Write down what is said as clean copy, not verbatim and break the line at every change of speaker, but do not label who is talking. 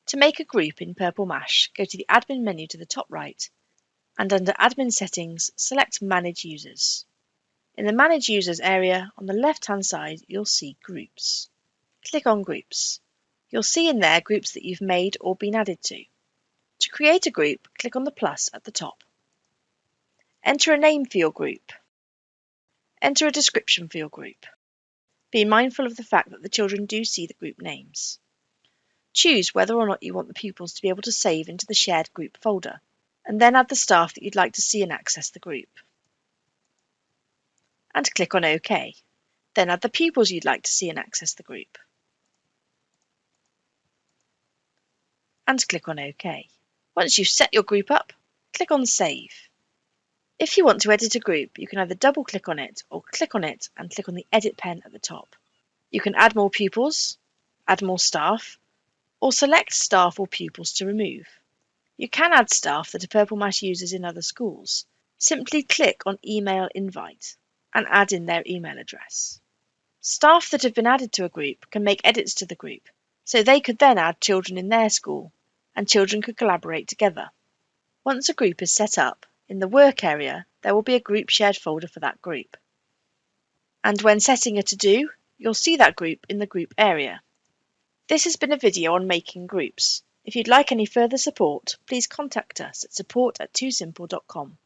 To make a group in Purple Mash, go to the Admin menu to the top right, and under Admin Settings, select Manage Users. In the Manage Users area, on the left-hand side, you'll see Groups. Click on Groups. You'll see in there groups that you've made or been added to. To create a group, click on the plus at the top. Enter a name for your group. Enter a description for your group. Be mindful of the fact that the children do see the group names. Choose whether or not you want the pupils to be able to save into the shared group folder, and then add the staff that you'd like to see and access the group. And click on OK. Then add the pupils you'd like to see and access the group. And click on OK. Once you've set your group up, click on Save. If you want to edit a group, you can either double-click on it or click on it and click on the Edit pen at the top. You can add more pupils, add more staff, or select staff or pupils to remove. You can add staff that are Purple Mash users in other schools. Simply click on Email Invite and add in their email address. Staff that have been added to a group can make edits to the group, so they could then add children in their school, and children could collaborate together. Once a group is set up, in the Work area, there will be a group shared folder for that group. And when setting a to-do, you'll see that group in the Group area. This has been a video on making groups. If you'd like any further support, please contact us at support@twosimple.com.